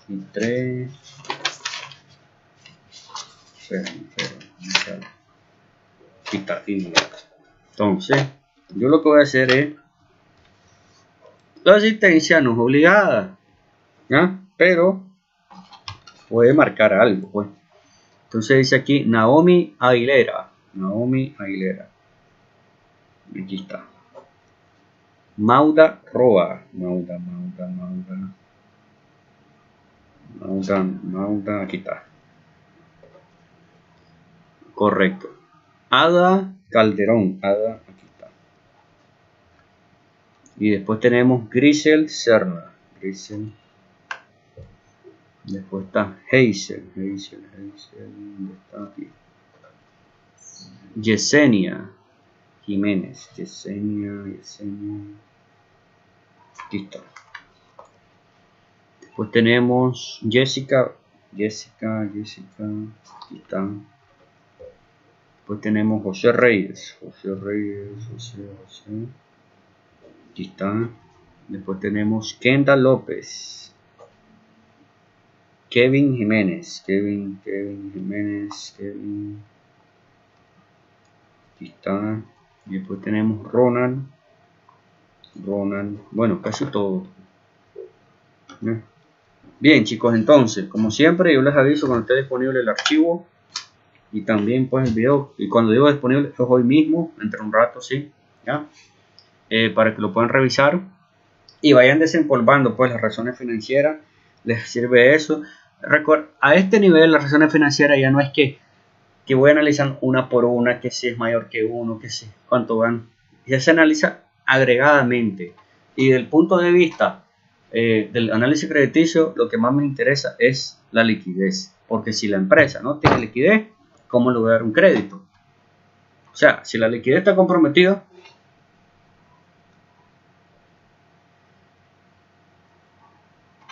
Speaker 1: Y 3. Entonces, yo lo que voy a hacer es, la asistencia no es obligada, ¿ya? Pero puede marcar algo, pues. Entonces dice aquí Naomi Aguilera. Naomi Aguilera. Aquí está. Mauda Roa. Mauda. Aquí está. Correcto. Ada Calderón. Ada, aquí está. Y después tenemos Grisel Serna. Grisel. Después está Hazel. ¿Dónde está aquí? Yesenia Jiménez. Yesenia. Aquí está. Después tenemos Jessica. Aquí está. Después tenemos José Reyes. José. Aquí está. Después tenemos Kenda López. Kevin Jiménez. Kevin Jiménez. Aquí está. Y después tenemos Ronald. Bueno, casi todo. Bien, chicos, entonces, como siempre, yo les aviso cuando esté disponible el archivo. Y también pues el video. Y cuando digo disponible es hoy mismo, entre un rato, sí. ¿Ya? Para que lo puedan revisar. Y vayan desempolvando pues las razones financieras. Les sirve eso. Recuerda, a este nivel las razones financieras ya no es que voy a analizar una por una, que si es mayor que uno, que si cuánto van. Ya se analiza agregadamente. Y del punto de vista del análisis crediticio, lo que más me interesa es la liquidez. Porque si la empresa no tiene liquidez, ¿cómo le voy a dar un crédito? O sea, si la liquidez está comprometida,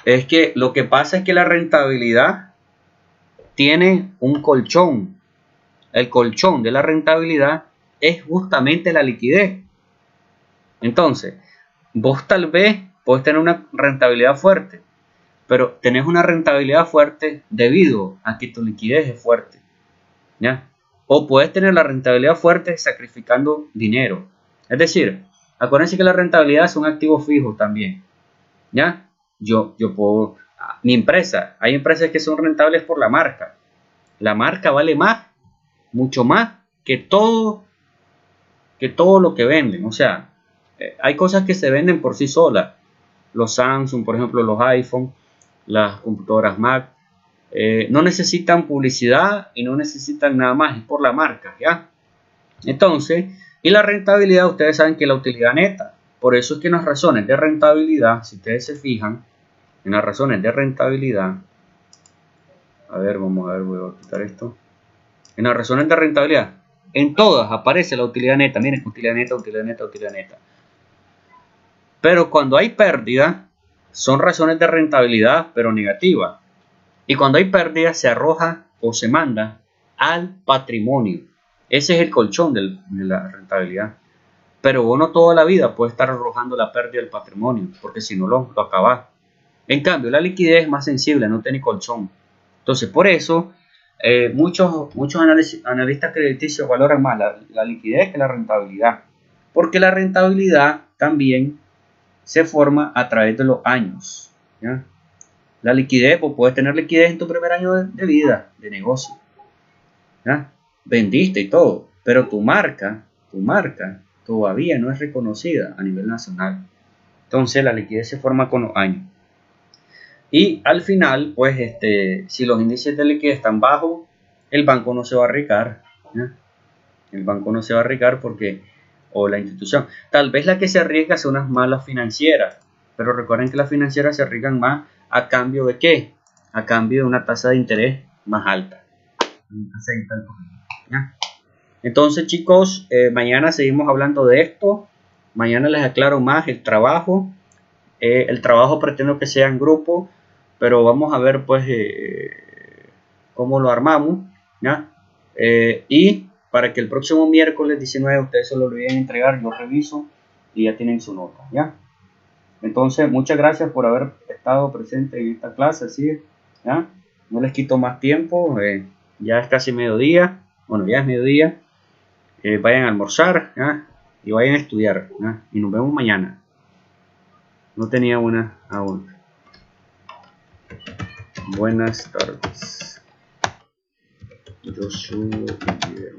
Speaker 1: es que lo que pasa es que la rentabilidad tiene un colchón. El colchón de la rentabilidad es justamente la liquidez. Entonces, vos tal vez podés tener una rentabilidad fuerte, pero tenés una rentabilidad fuerte debido a que tu liquidez es fuerte, ¿ya? O puedes tener la rentabilidad fuerte sacrificando dinero. Es decir, acuérdense que la rentabilidad es un activo fijo también, ¿ya? Yo puedo, mi empresa, hay empresas que son rentables por la marca. La marca vale más, mucho más que todo lo que venden. O sea, hay cosas que se venden por sí solas. Los Samsung, por ejemplo, los iPhone, las computadoras Mac, no necesitan publicidad y no necesitan nada más, es por la marca, ¿ya? Entonces, y la rentabilidad, ustedes saben que la utilidad neta. Por eso es que en las razones de rentabilidad, si ustedes se fijan, en las razones de rentabilidad, a ver, vamos a ver, voy a quitar esto. En las razones de rentabilidad, en todas aparece la utilidad neta. Miren, utilidad neta. Pero cuando hay pérdida, son razones de rentabilidad, pero negativas. Y cuando hay pérdida, se arroja o se manda al patrimonio. Ese es el colchón de la rentabilidad. Pero vos no toda la vida puede estar arrojando la pérdida del patrimonio, porque si no lo acabás. En cambio, la liquidez es más sensible, no tiene colchón. Entonces, por eso, muchos analistas crediticios valoran más la liquidez que la rentabilidad. Porque la rentabilidad también se forma a través de los años, ¿ya? La liquidez, pues puedes tener liquidez en tu primer año de vida, de negocio, ¿ya? Vendiste y todo, pero tu marca todavía no es reconocida a nivel nacional. Entonces la liquidez se forma con los años. Y al final, pues, si los índices de liquidez están bajos, el banco no se va a arriesgar, ¿ya? El banco no se va a arriesgar porque, o la institución, tal vez la que se arriesga son unas malas financieras, pero recuerden que las financieras se arriesgan más a cambio de ¿qué? A cambio de una tasa de interés más alta. ¿Ya? Entonces, chicos, mañana seguimos hablando de esto. Mañana les aclaro más el trabajo. El trabajo pretendo que sea en grupo, pero vamos a ver pues cómo lo armamos, ¿ya? Y para que el próximo miércoles 19 ustedes se lo olviden entregar, yo reviso y ya tienen su nota, ¿ya? Entonces, muchas gracias por haber estado presente en esta clase, ¿sí? ¿Ya? No les quito más tiempo, ya es casi mediodía, bueno, ya es mediodía. Vayan a almorzar, ¿ya? Y vayan a estudiar, ¿ya? Y nos vemos mañana. No tenía una aún. Buenas tardes. Yo subo un video.